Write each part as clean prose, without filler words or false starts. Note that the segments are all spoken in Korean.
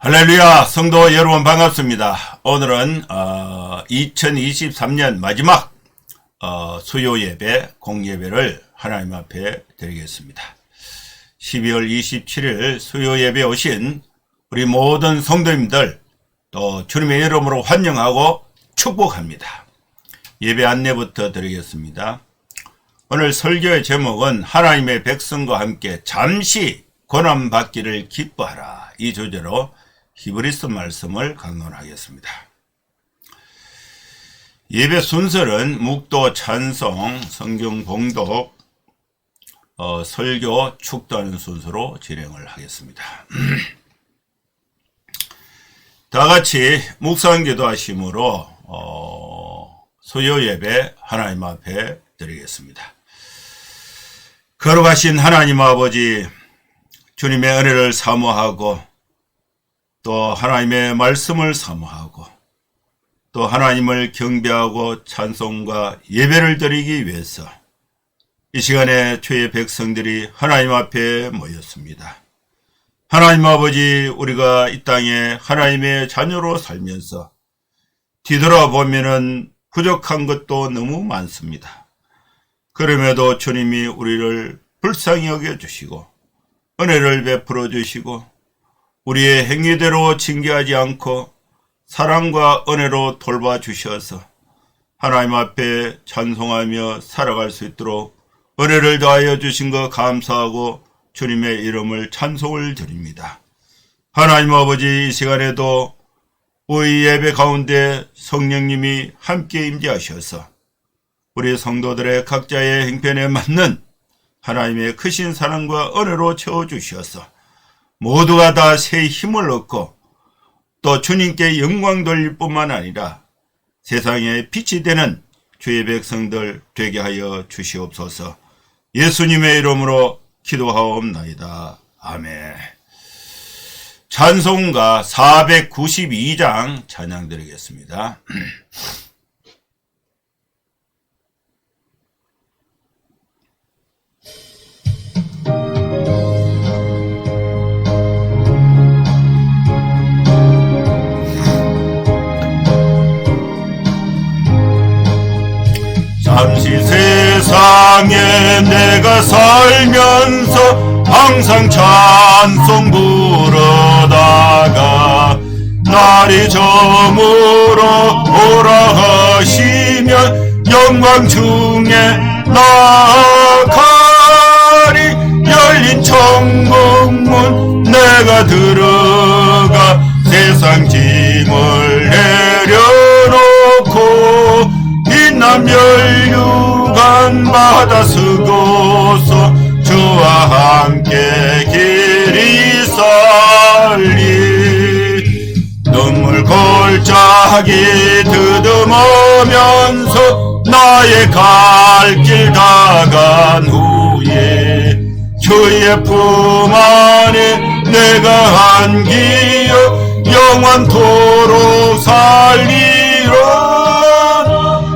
할렐루야, 성도 여러분 반갑습니다. 오늘은 2023년 마지막 수요 예배, 공예배를 하나님 앞에 드리겠습니다. 12월 27일 수요 예배 오신 우리 모든 성도님들 또 주님의 이름으로 환영하고 축복합니다. 예배 안내부터 드리겠습니다. 오늘 설교의 제목은 하나님의 백성과 함께 잠시 고난받기를 기뻐하라, 이 주제로 히브리서 말씀을 강론하겠습니다. 예배 순서는 묵도, 찬송, 성경 봉독, 설교, 축도하는 순서로 진행을 하겠습니다. 다같이 묵상 기도하심으로 수요 예배 하나님 앞에 드리겠습니다. 거룩하신 하나님 아버지, 주님의 은혜를 사모하고 또 하나님의 말씀을 사모하고 또 하나님을 경배하고 찬송과 예배를 드리기 위해서 이 시간에 주의 백성들이 하나님 앞에 모였습니다. 하나님 아버지, 우리가 이 땅에 하나님의 자녀로 살면서 뒤돌아보면은 부족한 것도 너무 많습니다. 그럼에도 주님이 우리를 불쌍히 여겨주시고 은혜를 베풀어 주시고 우리의 행위대로 징계하지 않고 사랑과 은혜로 돌봐주셔서 하나님 앞에 찬송하며 살아갈 수 있도록 은혜를 더하여 주신 것 감사하고 주님의 이름을 찬송을 드립니다. 하나님 아버지, 이 시간에도 우리 예배 가운데 성령님이 함께 임재하셔서 우리 성도들의 각자의 행편에 맞는 하나님의 크신 사랑과 은혜로 채워주셔서 모두가 다 새 힘을 얻고 또 주님께 영광 돌릴 뿐만 아니라 세상에 빛이 되는 주의 백성들 되게 하여 주시옵소서. 예수님의 이름으로 기도하옵나이다. 아멘. 찬송가 492장 찬양 드리겠습니다. 잠시 세상에 내가 살면서 항상 찬송 부르다가 날이 저물어 오라 하시면 영광 중에 나아가리. 열린 천국문 내가 들어가 세상 짐을 내려놓고 빛난 멸류관 받아 쓰고서 주와 함께 길이 살리. 눈물 골짜기 더듬으면서 나의 갈 길 다간 후에 주의 품 안에 내가 안기어 영원토록 살리라.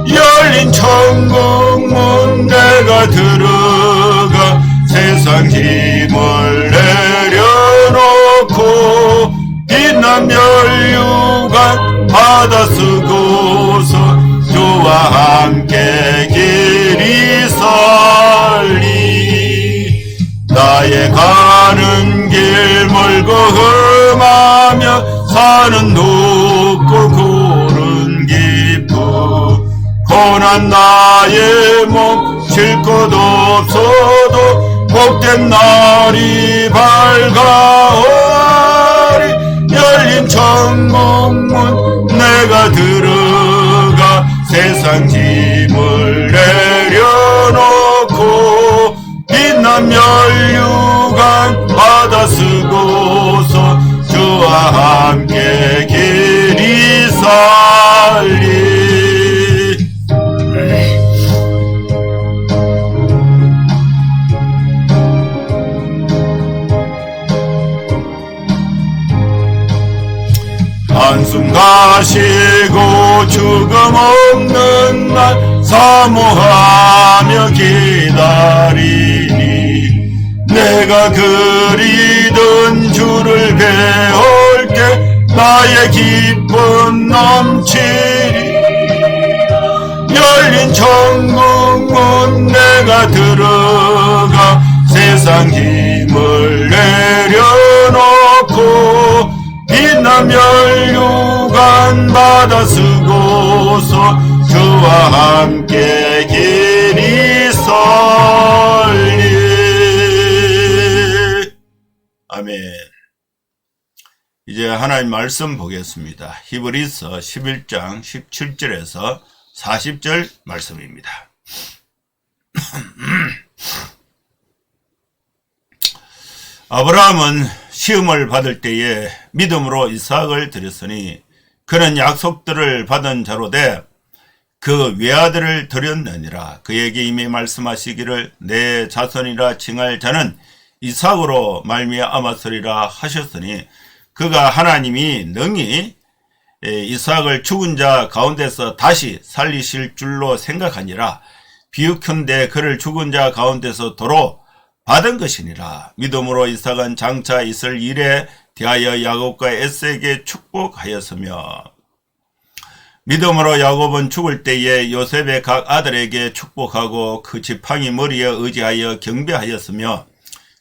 열린 천국문 내가 들어가 세상 힘을 내려놓고 빛난 멸류관 받아 쓰고서 주와 함께 길이 살리. 나의 가는 길 멀고 험하며 산은 높고 고른 깊고 고난 나의 몸 쉴 것 없어도 복된 날이 밝아오리. 열린 천국문 내가 들어가 세상 짐을 내려놓고 빛난 멸류관 받아 쓰고서 주와 함께 길이 살리. 한숨 가시고 죽음 없는 날 사모하며 기다리니 내가 그리던 주를 배울 때 나의 기쁨 넘치리. 열린 천국문 내가 들어가 세상 힘을 내려놓고 빛나 멸류관 받아 쓰고서 주와 함께 길이 설리. 아멘. 이제 하나님 말씀 보겠습니다. 히브리서 11장 17절에서 40절 말씀입니다. 아브라함은 시험을 받을 때에 믿음으로 이삭을 드렸으니 그는 약속들을 받은 자로 돼 그 외아들을 드렸느니라. 그에게 이미 말씀하시기를 내 자손이라 칭할 자는 이삭으로 말미암았으리라 하셨으니 그가 하나님이 능히 이삭을 죽은 자 가운데서 다시 살리실 줄로 생각하니라. 비유컨대 그를 죽은 자 가운데서 도로 받은 것이니라. 믿음으로 이삭은 장차 있을 일에 대하여 야곱과 에서에게 축복하였으며 믿음으로 야곱은 죽을 때에 요셉의 각 아들에게 축복하고 그 지팡이 머리에 의지하여 경배하였으며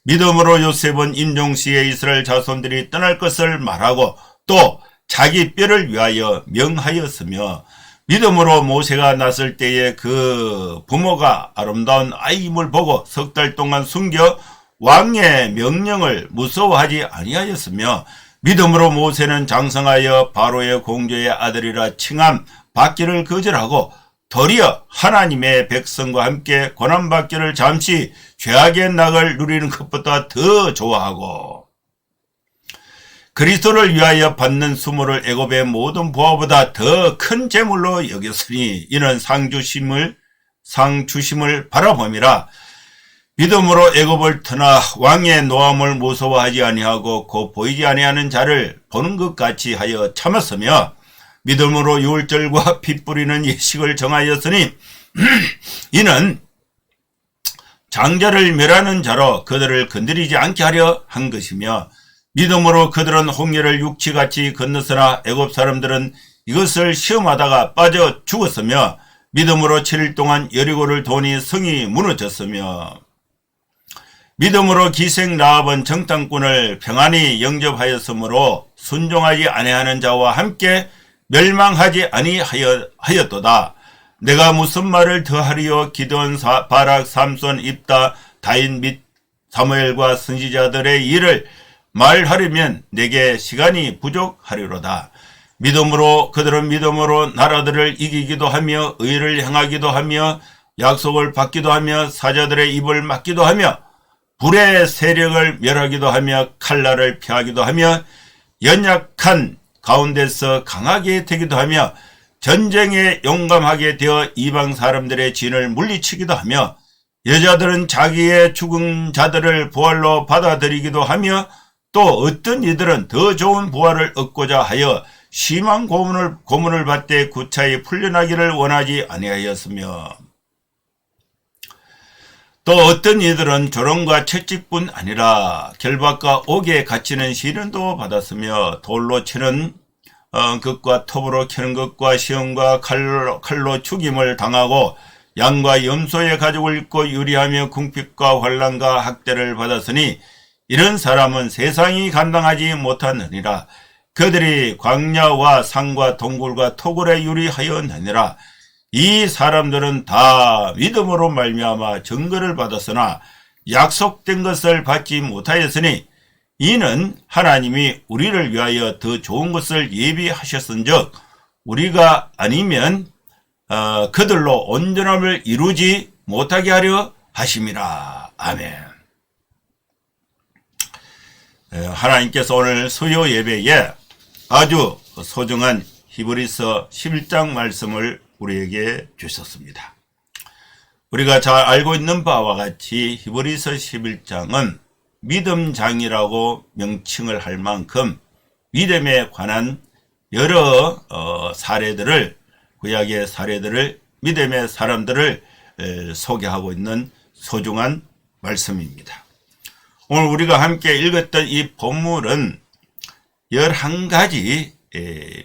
믿음으로 요셉은 임종시에 이스라엘 자손들이 떠날 것을 말하고 또 자기 뼈를 위하여 명하였으며 믿음으로 모세가 났을 때에 그 부모가 아름다운 아이임을 보고 석 달 동안 숨겨 왕의 명령을 무서워하지 아니하였으며 믿음으로 모세는 장성하여 바로의 공주의 아들이라 칭함 받기를 거절하고 도리어 하나님의 백성과 함께 고난받기를 잠시 죄악의 낙을 누리는 것보다 더 좋아하고 그리스도를 위하여 받는 수모를 애굽의 모든 부하보다 더 큰 재물로 여겼으니 이는 상주심을 바라봄이라. 믿음으로 애굽을 떠나 왕의 노함을 무서워하지 아니하고 곧 보이지 아니하는 자를 보는 것 같이 하여 참았으며 믿음으로 유월절과 피 뿌리는 예식을 정하였으니 이는 장자를 멸하는 자로 그들을 건드리지 않게 하려 한 것이며 믿음으로 그들은 홍해를 육지같이 건넜으나 애굽 사람들은 이것을 시험하다가 빠져 죽었으며 믿음으로 7일 동안 여리고를 도니 성이 무너졌으며 믿음으로 기생 라합은 정탐꾼을 평안히 영접하였으므로 순종하지 아니하는 자와 함께 멸망하지 아니하였도다. 내가 무슨 말을 더하리요? 기드온, 바락, 삼손, 입다, 다윗 및 사무엘과 선지자들의 일을 말하려면 내게 시간이 부족하리로다. 믿음으로 그들은 믿음으로 나라들을 이기기도 하며 의를 행하기도 하며 약속을 받기도 하며 사자들의 입을 막기도 하며 불의 세력을 멸하기도 하며 칼날을 피하기도 하며 연약한 가운데서 강하게 되기도 하며 전쟁에 용감하게 되어 이방 사람들의 진을 물리치기도 하며 여자들은 자기의 죽은 자들을 부활로 받아들이기도 하며 또 어떤 이들은 더 좋은 부활을 얻고자 하여 심한 고문을 받되 구차히 풀려나기를 원하지 아니하였으며 또 어떤 이들은 조롱과 채찍뿐 아니라 결박과 옥에 갇히는 시련도 받았으며 돌로 치는 것과 톱으로 캐는 것과 시험과 칼로 죽임을 당하고 양과 염소의 가죽을 입고 유리하며 궁핍과 환난과 학대를 받았으니 이런 사람은 세상이 감당하지 못하느니라. 그들이 광야와 산과 동굴과 토굴에 유리하였느니라. 이 사람들은 다 믿음으로 말미암아 증거를 받았으나 약속된 것을 받지 못하였으니 이는 하나님이 우리를 위하여 더 좋은 것을 예비하셨은즉 우리가 아니면 그들로 온전함을 이루지 못하게 하려 하심이라. 아멘. 하나님께서 오늘 수요 예배에 아주 소중한 히브리서 11장 말씀을 우리에게 주셨습니다. 우리가 잘 알고 있는 바와 같이 히브리서 11장은 믿음장이라고 명칭을 할 만큼 믿음에 관한 여러 사례들을, 구약의 사례들을, 믿음의 사람들을 소개하고 있는 소중한 말씀입니다. 오늘 우리가 함께 읽었던 이 본문은 11가지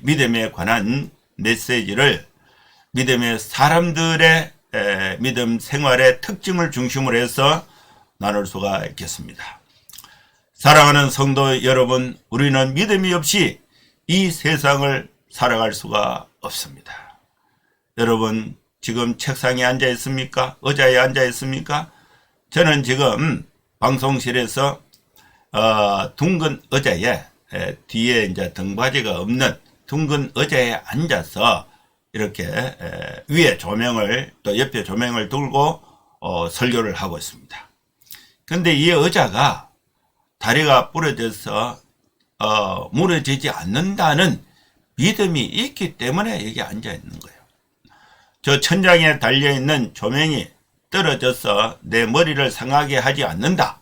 믿음에 관한 메시지를 믿음의 사람들의 믿음 생활의 특징을 중심으로 해서 나눌 수가 있겠습니다. 사랑하는 성도 여러분, 우리는 믿음이 없이 이 세상을 살아갈 수가 없습니다. 여러분 지금 책상에 앉아 있습니까? 의자에 앉아 있습니까? 저는 지금 방송실에서 둥근 의자에 뒤에 이제 등받이가 없는 둥근 의자에 앉아서 이렇게 위에 조명을 또 옆에 조명을 들고 설교를 하고 있습니다. 근데 이 의자가 다리가 부러져서 무너지지 않는다는 믿음이 있기 때문에 여기 앉아 있는 거예요. 저 천장에 달려있는 조명이 떨어져서 내 머리를 상하게 하지 않는다.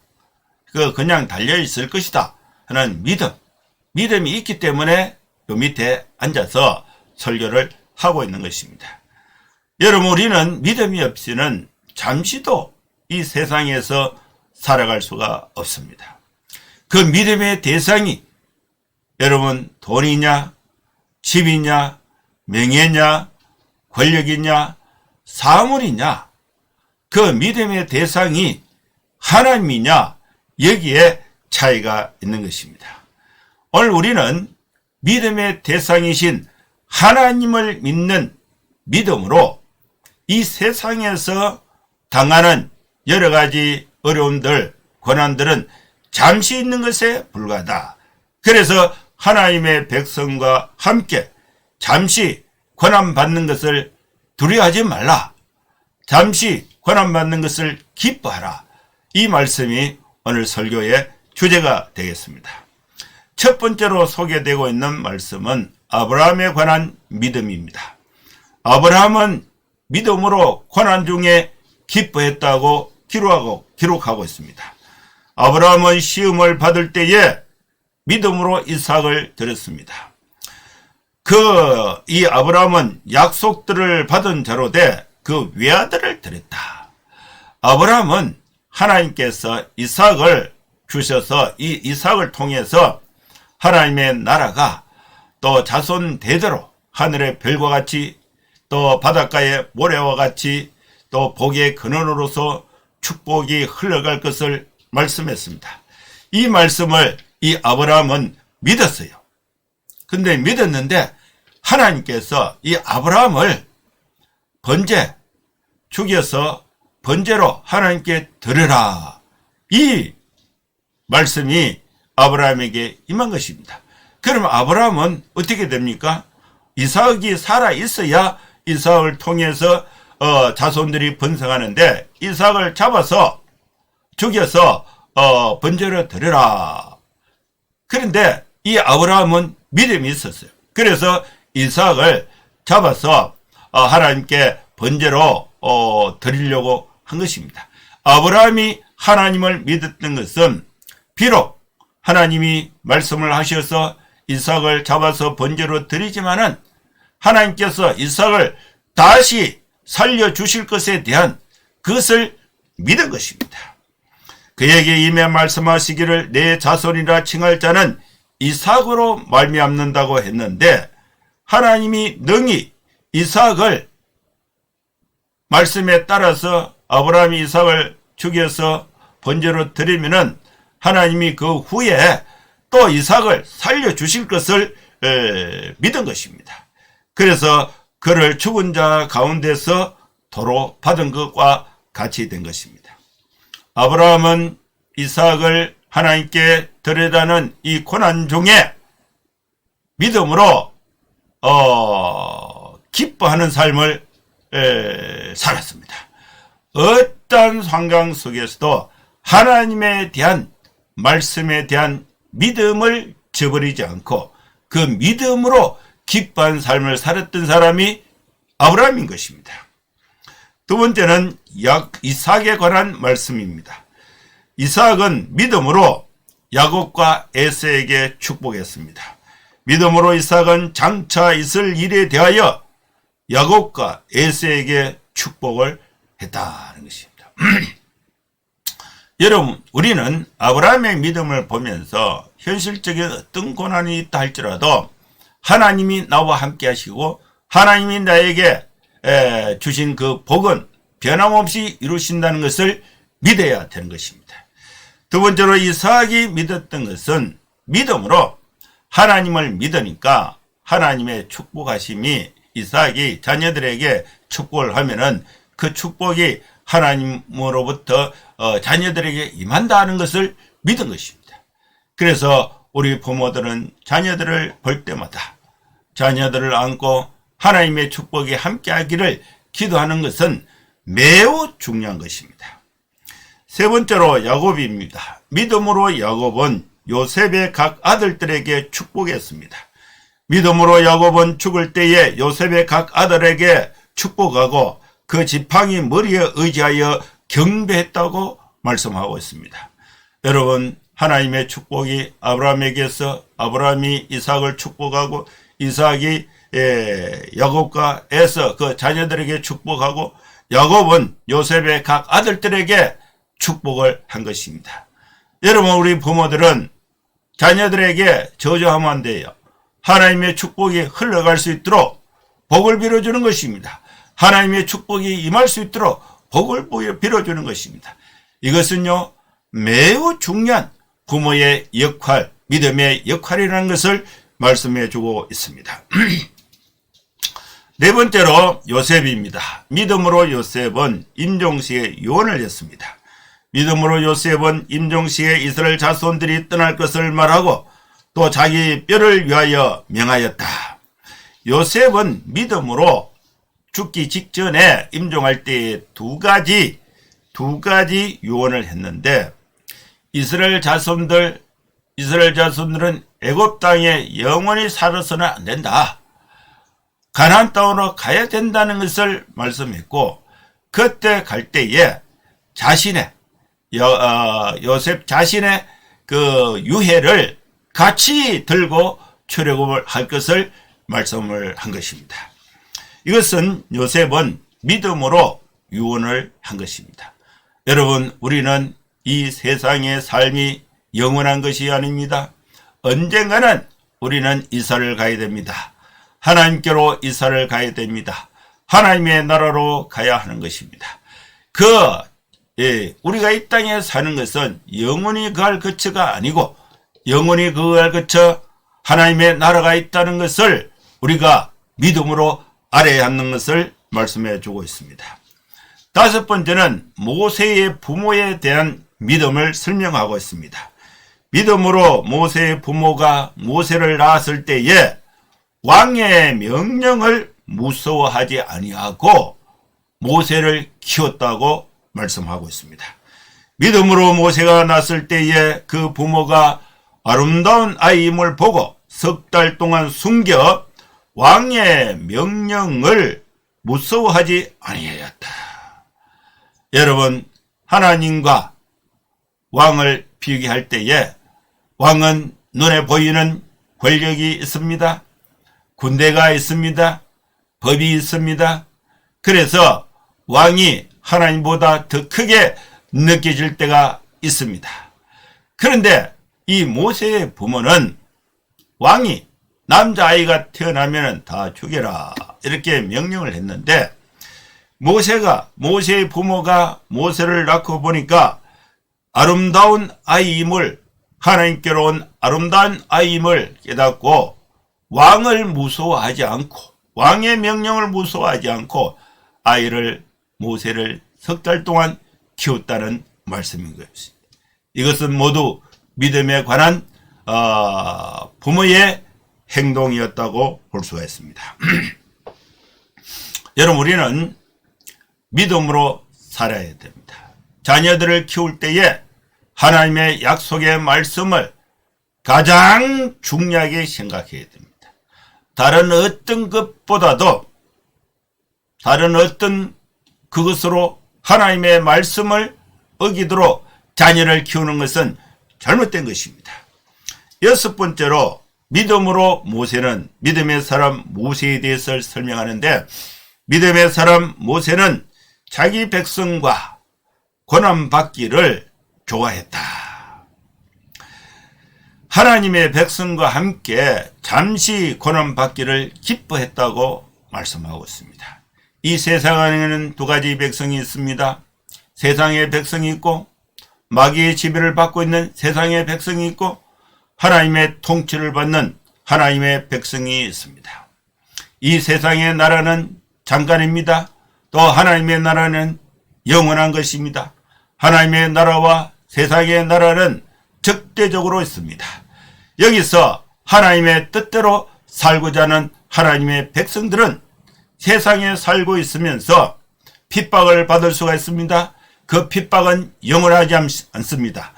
그냥 달려있을 것이다 하는 믿음이 있기 때문에 요 밑에 앉아서 설교를 하고 있는 것입니다. 여러분, 우리는 믿음이 없이는 잠시도 이 세상에서 살아갈 수가 없습니다. 그 믿음의 대상이 여러분 돈이냐, 집이냐, 명예냐, 권력이냐, 사물이냐, 그 믿음의 대상이 하나님이냐, 여기에 차이가 있는 것입니다. 오늘 우리는 믿음의 대상이신 하나님을 믿는 믿음으로 이 세상에서 당하는 여러 가지 어려움들, 고난들은 잠시 있는 것에 불과하다. 그래서 하나님의 백성과 함께 잠시 고난받는 것을 두려워하지 말라. 잠시 고난받는 것을 기뻐하라. 이 말씀이 오늘 설교의 주제가 되겠습니다. 첫 번째로 소개되고 있는 말씀은 아브라함에 관한 믿음입니다. 아브라함은 믿음으로 고난 중에 기뻐했다고 기록하고 있습니다. 아브라함은 시험을 받을 때에 믿음으로 이삭을 드렸습니다. 이 아브라함은 약속들을 받은 자로 돼 그 외아들을 드렸다. 아브라함은 하나님께서 이삭을 주셔서 이 이삭을 통해서 하나님의 나라가 또 자손 대대로 하늘의 별과 같이 또 바닷가의 모래와 같이 또 복의 근원으로서 축복이 흘러갈 것을 말씀했습니다. 이 말씀을 이 아브라함은 믿었어요. 근데 믿었는데 하나님께서 이 아브라함을 번제 죽여서 번제로 하나님께 드려라. 이 말씀이 아브라함에게 임한 것입니다. 그러면 아브라함은 어떻게 됩니까? 이삭이 살아 있어야 이삭을 통해서 자손들이 번성하는데 이삭을 잡아서 죽여서 번제로 드려라. 그런데 이 아브라함은 믿음이 있었어요. 그래서 이삭을 잡아서 하나님께 번제로 드리려고 한 것입니다. 아브라함이 하나님을 믿었던 것은 비록 하나님이 말씀을 하셔서 이삭을 잡아서 번제로 드리지만은 하나님께서 이삭을 다시 살려주실 것에 대한 그것을 믿은 것입니다. 그에게 임해 말씀하시기를 내 자손이라 칭할 자는 이삭으로 말미암는다고 했는데 하나님이 능히 이삭을 말씀에 따라서 아브라함이 이삭을 죽여서 번제로 드리면은 하나님이 그 후에 또 이삭을 살려주실 것을 믿은 것입니다. 그래서 그를 죽은 자 가운데서 도로 받은 것과 같이 된 것입니다. 아브라함은 이삭을 하나님께 드리라는 이 고난 중에 믿음으로 기뻐하는 삶을 살았습니다. 어떤 상황 속에서도 하나님에 대한 말씀에 대한 믿음을 저버리지 않고 그 믿음으로 기뻐한 삶을 살았던 사람이 아브라함인 것입니다. 두 번째는 이삭에 관한 말씀입니다. 이삭은 믿음으로 야곱과 에서에게 축복했습니다. 믿음으로 이삭은 장차 있을 일에 대하여 야곱과 에서에게 축복을 했다는 것입니다. 여러분, 우리는 아브라함의 믿음을 보면서 현실적인 어떤 고난이 있다 할지라도 하나님이 나와 함께 하시고 하나님이 나에게 주신 그 복은 변함없이 이루신다는 것을 믿어야 되는 것입니다. 두 번째로 이삭이 믿었던 것은 믿음으로 하나님을 믿으니까 하나님의 축복하심이 이삭이 자녀들에게 축복을 하면은 그 축복이 하나님으로부터 자녀들에게 임한다 하는 것을 믿은 것입니다. 그래서 우리 부모들은 자녀들을 볼 때마다 자녀들을 안고 하나님의 축복이 함께하기를 기도하는 것은 매우 중요한 것입니다. 세 번째로 야곱입니다. 믿음으로 야곱은 요셉의 각 아들들에게 축복했습니다. 믿음으로 야곱은 죽을 때에 요셉의 각 아들에게 축복하고 그 지팡이 머리에 의지하여 경배했다고 말씀하고 있습니다. 여러분, 하나님의 축복이 아브라함에게서 아브라함이 이삭을 축복하고 이삭이 야곱과 에서 그 자녀들에게 축복하고 야곱은 요셉의 각 아들들에게 축복을 한 것입니다. 여러분, 우리 부모들은 자녀들에게 저주하면 안 돼요. 하나님의 축복이 흘러갈 수 있도록 복을 빌어주는 것입니다. 하나님의 축복이 임할 수 있도록 복을 빌어주는 것입니다. 이것은요, 매우 중요한 부모의 역할, 믿음의 역할이라는 것을 말씀해 주고 있습니다. 네 번째로 요셉입니다. 믿음으로 요셉은 임종시에 유언을 했습니다. 믿음으로 요셉은 임종시에 이스라엘 자손들이 떠날 것을 말하고 또 자기 뼈를 위하여 명하였다. 요셉은 믿음으로 죽기 직전에 임종할 때에 두 가지 유언을 했는데 이스라엘 자손들은 애굽 땅에 영원히 살아서는 안 된다. 가나안 땅으로 가야 된다는 것을 말씀했고 그때 갈 때에 자신의 요셉 자신의 그 유해를 같이 들고 출애굽을 할 것을 말씀을 한 것입니다. 이것은 요셉은 믿음으로 유언을 한 것입니다. 여러분, 우리는 이 세상의 삶이 영원한 것이 아닙니다. 언젠가는 우리는 이사를 가야 됩니다. 하나님께로 이사를 가야 됩니다. 하나님의 나라로 가야 하는 것입니다. 우리가 이 땅에 사는 것은 영원히 그할 거처가 아니고 영원히 그할 거처 하나님의 나라가 있다는 것을 우리가 믿음으로 알아야 하는 것을 말씀해 주고 있습니다. 다섯 번째는 모세의 부모에 대한 믿음을 설명하고 있습니다. 믿음으로 모세의 부모가 모세를 낳았을 때에 왕의 명령을 무서워하지 아니하고 모세를 키웠다고 말씀하고 있습니다. 믿음으로 모세가 낳았을 때에 그 부모가 아름다운 아이임을 보고 석 달 동안 숨겨 왕의 명령을 무서워하지 아니하였다. 여러분, 하나님과 왕을 비교할 때에 왕은 눈에 보이는 권력이 있습니다. 군대가 있습니다. 법이 있습니다. 그래서 왕이 하나님보다 더 크게 느껴질 때가 있습니다. 그런데 이 모세의 부모는 왕이 남자아이가 태어나면 다 죽여라 이렇게 명령을 했는데 모세의 부모가 모세를 낳고 보니까 아름다운 아이임을 하나님께로 온 아름다운 아이임을 깨닫고 왕을 무서워하지 않고 왕의 명령을 무서워하지 않고 모세를 석 달 동안 키웠다는 말씀인 것입니다. 이것은 모두 믿음에 관한 부모의 행동이었다고 볼 수가 있습니다. 여러분, 우리는 믿음으로 살아야 됩니다. 자녀들을 키울 때에 하나님의 약속의 말씀을 가장 중요하게 생각해야 됩니다. 다른 어떤 것보다도 다른 어떤 그것으로 하나님의 말씀을 어기도록 자녀를 키우는 것은 잘못된 것입니다. 여섯 번째로 믿음으로 모세는 믿음의 사람 모세에 대해서 설명하는데 믿음의 사람 모세는 자기 백성과 고난받기를 좋아했다. 하나님의 백성과 함께 잠시 고난받기를 기뻐했다고 말씀하고 있습니다. 이 세상 안에는 두 가지 백성이 있습니다. 세상의 백성이 있고 마귀의 지배를 받고 있는 세상의 백성이 있고 하나님의 통치를 받는 하나님의 백성이 있습니다. 이 세상의 나라는 잠깐입니다. 또 하나님의 나라는 영원한 것입니다. 하나님의 나라와 세상의 나라는 적대적으로 있습니다. 여기서 하나님의 뜻대로 살고자 하는 하나님의 백성들은 세상에 살고 있으면서 핍박을 받을 수가 있습니다. 그 핍박은 영원하지 않습니다.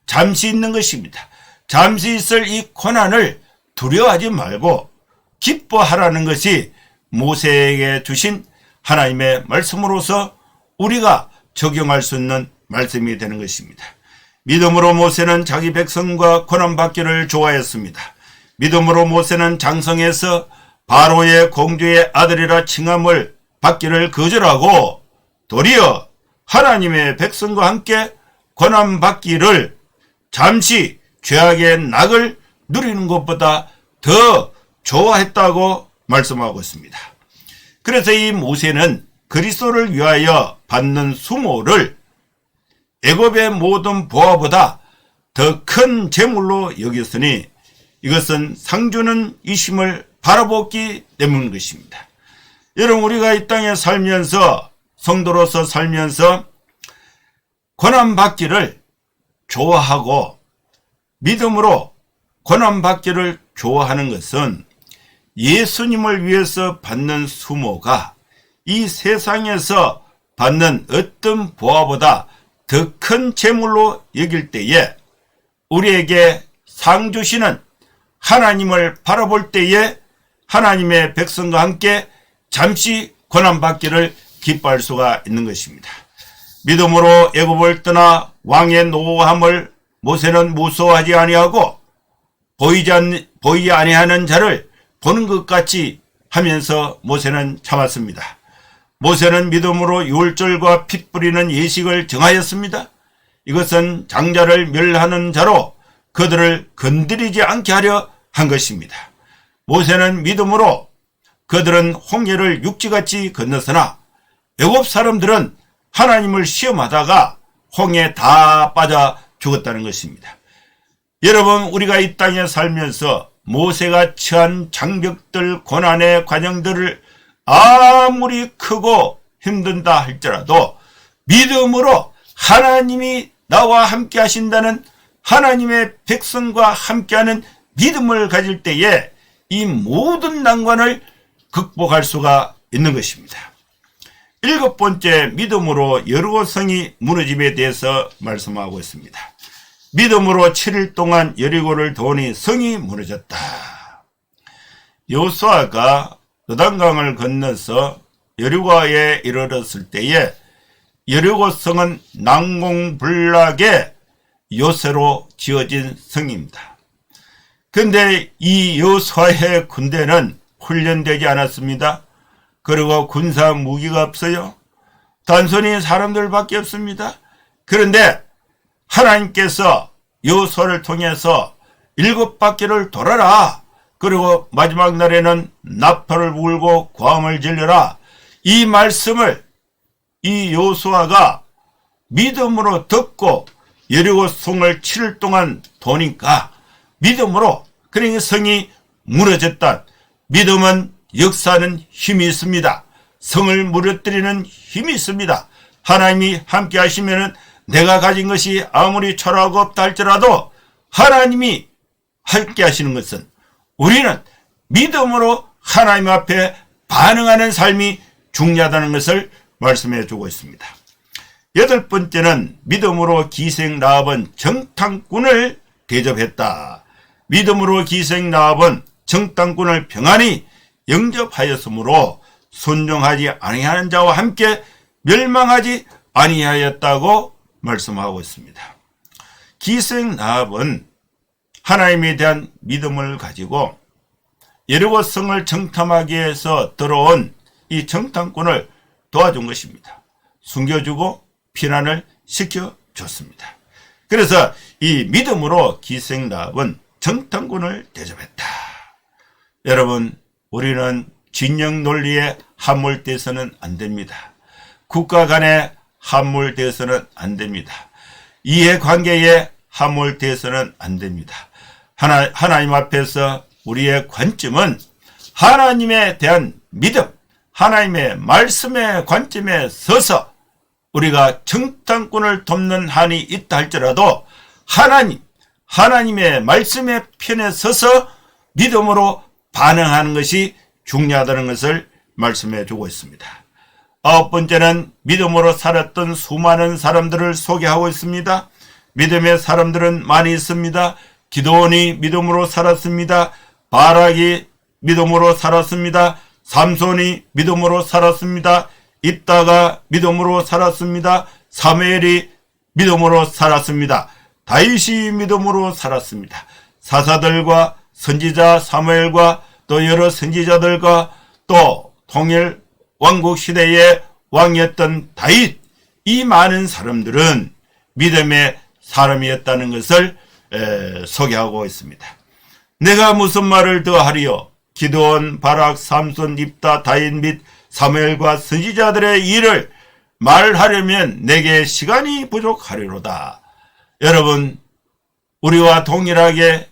잠시 있는 것입니다. 잠시 있을 이 고난을 두려워하지 말고 기뻐하라는 것이 모세에게 주신 하나님의 말씀으로서 우리가 적용할 수 있는 말씀이 되는 것입니다. 믿음으로 모세는 자기 백성과 고난받기를 좋아했습니다. 믿음으로 모세는 장성해서 바로의 공주의 아들이라 칭함을 받기를 거절하고 도리어 하나님의 백성과 함께 고난받기를 잠시 죄악의 낙을 누리는 것보다 더 좋아했다고 말씀하고 있습니다. 그래서 이 모세는 그리스도를 위하여 받는 수모를 애굽의 모든 보화보다 더 큰 재물로 여겼으니 이것은 상주는 이심을 바라보기 때문인 것입니다. 여러분, 우리가 이 땅에 살면서 성도로서 살면서 고난받기를 좋아하고 믿음으로 고난받기를 좋아하는 것은 예수님을 위해서 받는 수모가 이 세상에서 받는 어떤 보화보다 더 큰 재물로 여길 때에 우리에게 상 주시는 하나님을 바라볼 때에 하나님의 백성과 함께 잠시 고난받기를 기뻐할 수가 있는 것입니다. 믿음으로 애굽을 떠나 왕의 노함을 모세는 무서워하지 아니하고 보이지 아니하는 자를 보는 것 같이 하면서 모세는 참았습니다. 모세는 믿음으로 유월절과 피 뿌리는 예식을 정하였습니다. 이것은 장자를 멸하는 자로 그들을 건드리지 않게 하려 한 것입니다. 모세는 믿음으로 그들은 홍해를 육지같이 건넜으나 애굽 사람들은 하나님을 시험하다가 홍해에 다 빠져 죽었다는 것입니다. 여러분, 우리가 이 땅에 살면서 모세가 처한 장벽들, 고난의 과정들을 아무리 크고 힘든다 할지라도 믿음으로 하나님이 나와 함께 하신다는 하나님의 백성과 함께하는 믿음을 가질 때에 이 모든 난관을 극복할 수가 있는 것입니다. 7번째, 믿음으로 여리고 성이 무너짐에 대해서 말씀하고 있습니다. 믿음으로 7일 동안 여리고를 도니 성이 무너졌다. 여호수아가 요단강을 건너서 여리고에 이르렀을 때에 여리고 성은 난공불락의 요새로 지어진 성입니다. 근데 이 여호수아의 군대는 훈련되지 않았습니다. 그리고 군사 무기가 없어요. 단순히 사람들밖에 없습니다. 그런데 하나님께서 여호수아를 통해서 7바퀴를 돌아라. 그리고 마지막 날에는 나팔을 불고 고함을 질러라. 이 말씀을 이 여호수아가 믿음으로 듣고 여리고 성을 7일 동안 도니까 믿음으로 그러니 성이 무너졌다. 믿음은 역사하는 힘이 있습니다. 성을 무너뜨리는 힘이 있습니다. 하나님이 함께 하시면은 내가 가진 것이 아무리 초라하고 없다 할지라도 하나님이 함께 하시는 것은 우리는 믿음으로 하나님 앞에 반응하는 삶이 중요하다는 것을 말씀해 주고 있습니다. 8번째는 믿음으로 기생 라합은 정탐꾼을 대접했다. 믿음으로 기생 라합은 정탐꾼을 평안히 영접하였으므로 순종하지 아니하는 자와 함께 멸망하지 아니하였다고 말씀하고 있습니다. 기생 라합은 하나님에 대한 믿음을 가지고 여리고 성을 정탐하기 위해서 들어온 이 정탐꾼을 도와준 것입니다. 숨겨주고 피난을 시켜줬습니다. 그래서 이 믿음으로 기생 라합은 정탐꾼을 대접했다. 여러분, 우리는 진영 논리에 함몰돼서는 안 됩니다. 국가 간에 함몰돼서는 안 됩니다. 이해관계에 함몰돼서는 안 됩니다. 하나님 앞에서 우리의 관점은 하나님에 대한 믿음, 하나님의 말씀의 관점에 서서 우리가 정탐꾼을 돕는 한이 있다 할지라도 하나님의 말씀의 편에 서서 믿음으로 반응하는 것이 중요하다는 것을 말씀해 주고 있습니다. 9번째는 믿음으로 살았던 수많은 사람들을 소개하고 있습니다. 믿음의 사람들은 많이 있습니다. 기드온이 믿음으로 살았습니다. 바락이 믿음으로 살았습니다. 삼손이 믿음으로 살았습니다. 입다가 믿음으로 살았습니다. 사무엘이 믿음으로 살았습니다. 다윗이 믿음으로 살았습니다. 사사들과 선지자 사무엘과 또 여러 선지자들과 또 통일 왕국 시대의 왕이었던 다윗, 이 많은 사람들은 믿음의 사람이었다는 것을 소개하고 있습니다. 내가 무슨 말을 더 하리요? 기드온, 바락, 삼손, 입다, 다윗 및 사무엘과 선지자들의 일을 말하려면 내게 시간이 부족하리로다. 여러분, 우리와 동일하게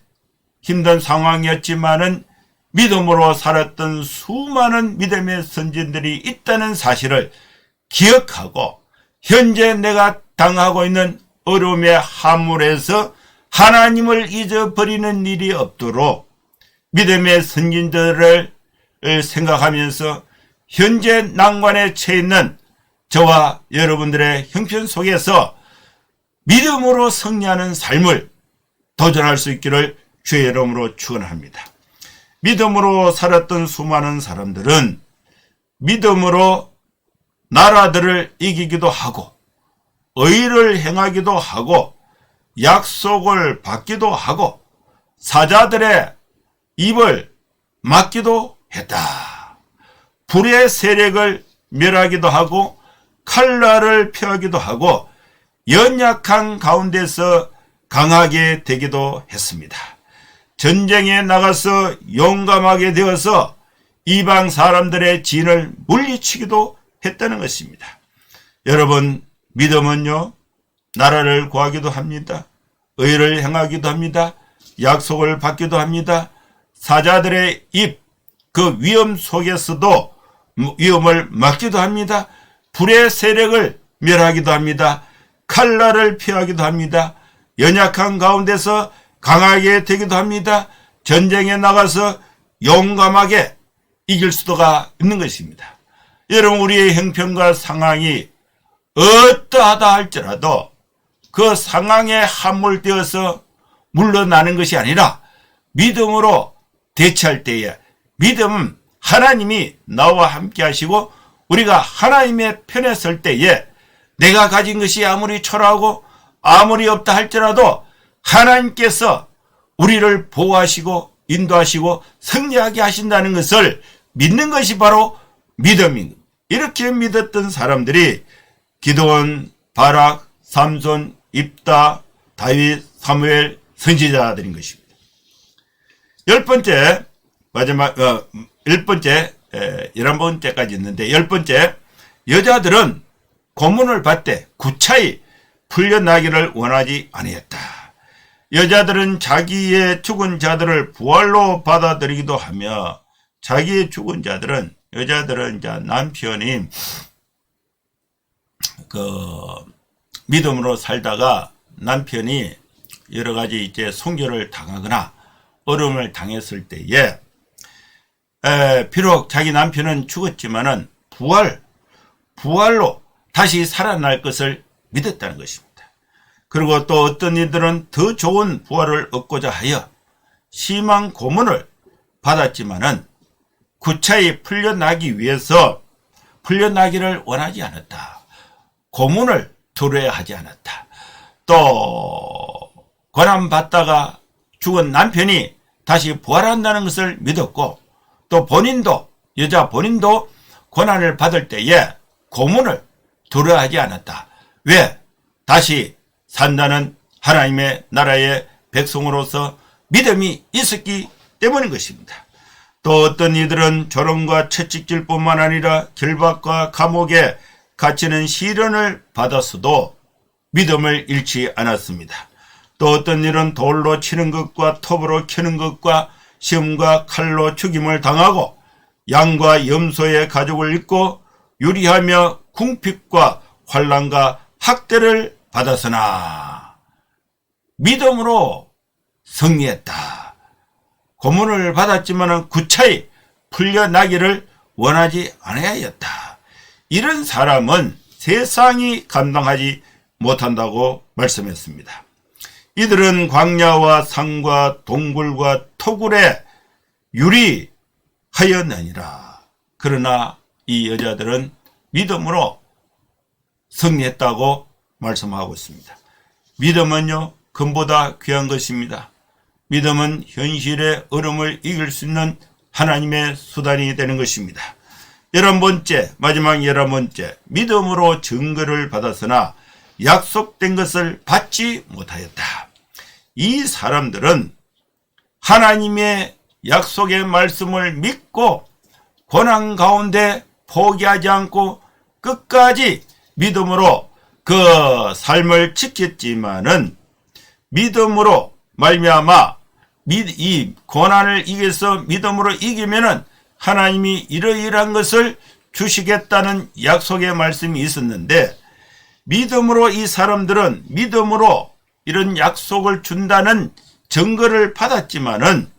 힘든 상황이었지만은 믿음으로 살았던 수많은 믿음의 선진들이 있다는 사실을 기억하고 현재 내가 당하고 있는 어려움의 함몰에서 하나님을 잊어버리는 일이 없도록 믿음의 선진들을 생각하면서 현재 난관에 처해 있는 저와 여러분들의 형편 속에서 믿음으로 승리하는 삶을 도전할 수 있기를 주의 이름으로 축원합니다. 믿음으로 살았던 수많은 사람들은 믿음으로 나라들을 이기기도 하고 의를 행하기도 하고 약속을 받기도 하고 사자들의 입을 막기도 했다. 불의 세력을 멸하기도 하고 칼날을 펴기도 하고 연약한 가운데서 강하게 되기도 했습니다. 전쟁에 나가서 용감하게 되어서 이방 사람들의 진을 물리치기도 했다는 것입니다. 여러분, 믿음은요, 나라를 구하기도 합니다. 의를 행하기도 합니다. 약속을 받기도 합니다. 사자들의 입, 그 위험 속에서도 위험을 막기도 합니다. 불의 세력을 멸하기도 합니다. 칼날을 피하기도 합니다. 연약한 가운데서 강하게 되기도 합니다. 전쟁에 나가서 용감하게 이길 수도가 있는 것입니다. 여러분, 우리의 형편과 상황이 어떠하다 할지라도 그 상황에 함몰되어서 물러나는 것이 아니라 믿음으로 대처할 때에 믿음, 하나님이 나와 함께 하시고 우리가 하나님의 편에 설 때에 내가 가진 것이 아무리 초라하고 아무리 없다 할지라도 하나님께서 우리를 보호하시고 인도하시고 승리하게 하신다는 것을 믿는 것이 바로 믿음입니다. 이렇게 믿었던 사람들이 기드온, 바락, 삼손, 입다, 다윗, 사무엘, 선지자들인 것입니다. 10번째, 마지막 11번째까지 있는데 10번째, 여자들은 고문을 받되 구차히 풀려나기를 원하지 아니했다. 여자들은 자기의 죽은 자들을 부활로 받아들이기도 하며 자기의 죽은 자들은 여자들은 이제 남편이 믿음으로 살다가 남편이 여러 가지 이제 순교를 당하거나 어려움을 당했을 때에 비록 자기 남편은 죽었지만은 부활로 다시 살아날 것을 믿었다는 것입니다. 그리고 또 어떤 이들은 더 좋은 부활을 얻고자 하여 심한 고문을 받았지만은 구차히 풀려나기 위해서 풀려나기를 원하지 않았다. 고문을 두려워하지 않았다. 또 고난받다가 죽은 남편이 다시 부활한다는 것을 믿었고 또 여자 본인도 고난을 받을 때에 고문을 두려워하지 않았다. 왜? 다시 산다는 하나님의 나라의 백성으로서 믿음이 있었기 때문인 것입니다. 또 어떤 이들은 조롱과 채찍질 뿐만 아니라 결박과 감옥에 갇히는 시련을 받았어도 믿음을 잃지 않았습니다. 또 어떤 일은 돌로 치는 것과 톱으로 캐는 것과 시험과 칼로 죽임을 당하고 양과 염소의 가죽을 입고 유리하며 궁핍과 환난과 학대를 받았으나 믿음으로 승리했다. 고문을 받았지만 구차히 풀려나기를 원하지 않아야였다. 이런 사람은 세상이 감당하지 못한다고 말씀했습니다. 이들은 광야와 산과 동굴과 토굴에 유리하였느니라. 그러나 이 여자들은 믿음으로 승리했다고 말씀하고 있습니다. 믿음은요, 금보다 귀한 것입니다. 믿음은 현실의 어려움을 이길 수 있는 하나님의 수단이 되는 것입니다. 11번째, 마지막 11번째, 믿음으로 증거를 받았으나 약속된 것을 받지 못하였다. 이 사람들은 하나님의 약속의 말씀을 믿고 고난 가운데 포기하지 않고 끝까지 믿음으로 그 삶을 지켰지만은 믿음으로 말미암아 이 고난을 이겨서 믿음으로 이기면은 하나님이 이러이러한 것을 주시겠다는 약속의 말씀이 있었는데, 믿음으로 이 사람들은 믿음으로 이런 약속을 준다는 증거를 받았지만은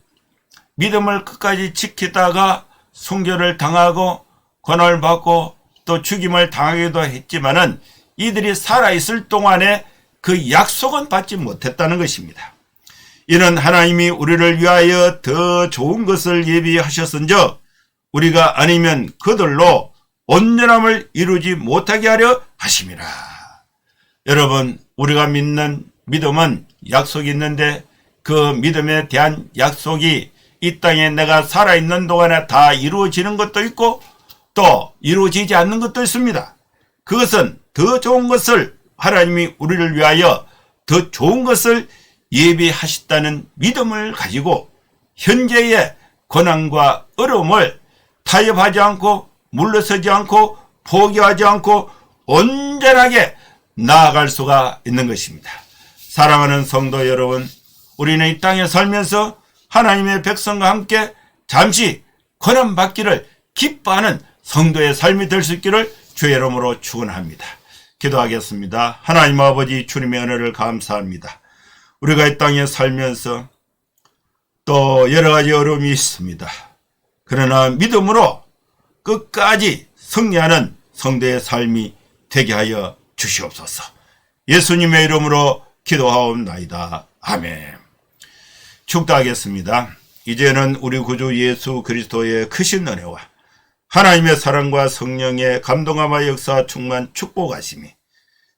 믿음을 끝까지 지키다가 순교를 당하고 고난을 받고 또 죽임을 당하기도 했지만은 이들이 살아있을 동안에 그 약속은 받지 못했다는 것입니다. 이는 하나님이 우리를 위하여 더 좋은 것을 예비하셨은즉 우리가 아니면 그들로 온전함을 이루지 못하게 하려 하심이라. 여러분, 우리가 믿는 믿음은 약속이 있는데 그 믿음에 대한 약속이 이 땅에 내가 살아있는 동안에 다 이루어지는 것도 있고 또 이루어지지 않는 것도 있습니다. 그것은 더 좋은 것을 하나님이 우리를 위하여 더 좋은 것을 예비하셨다는 믿음을 가지고 현재의 고난과 어려움을 타협하지 않고 물러서지 않고 포기하지 않고 온전하게 나아갈 수가 있는 것입니다. 사랑하는 성도 여러분, 우리는 이 땅에 살면서 하나님의 백성과 함께 잠시 고난받기를 기뻐하는 성도의 삶이 될 수 있기를 주의 이름으로 축원합니다. 기도하겠습니다. 하나님 아버지, 주님의 은혜를 감사합니다. 우리가 이 땅에 살면서 또 여러 가지 어려움이 있습니다. 그러나 믿음으로 끝까지 승리하는 성도의 삶이 되게 하여 주시옵소서. 예수님의 이름으로 기도하옵나이다. 아멘. 축도하겠습니다. 이제는 우리 구주 예수 그리스도의 크신 은혜와 하나님의 사랑과 성령의 감동함과 역사 충만 축복하심이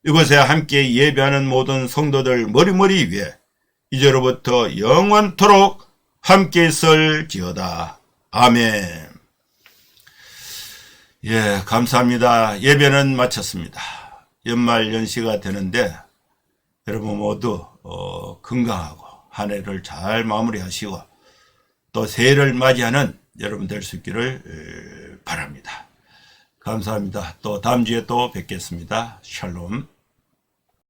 이곳에 함께 예배하는 모든 성도들 머리머리 위에 이제로부터 영원토록 함께 있을지어다. 아멘. 예, 감사합니다. 예배는 마쳤습니다. 연말 연시가 되는데 여러분 모두 건강하고 한 해를 잘 마무리하시고 또 새해를 맞이하는 여러분 될 수 있기를 바랍니다. 감사합니다. 또 다음 주에 또 뵙겠습니다. 샬롬.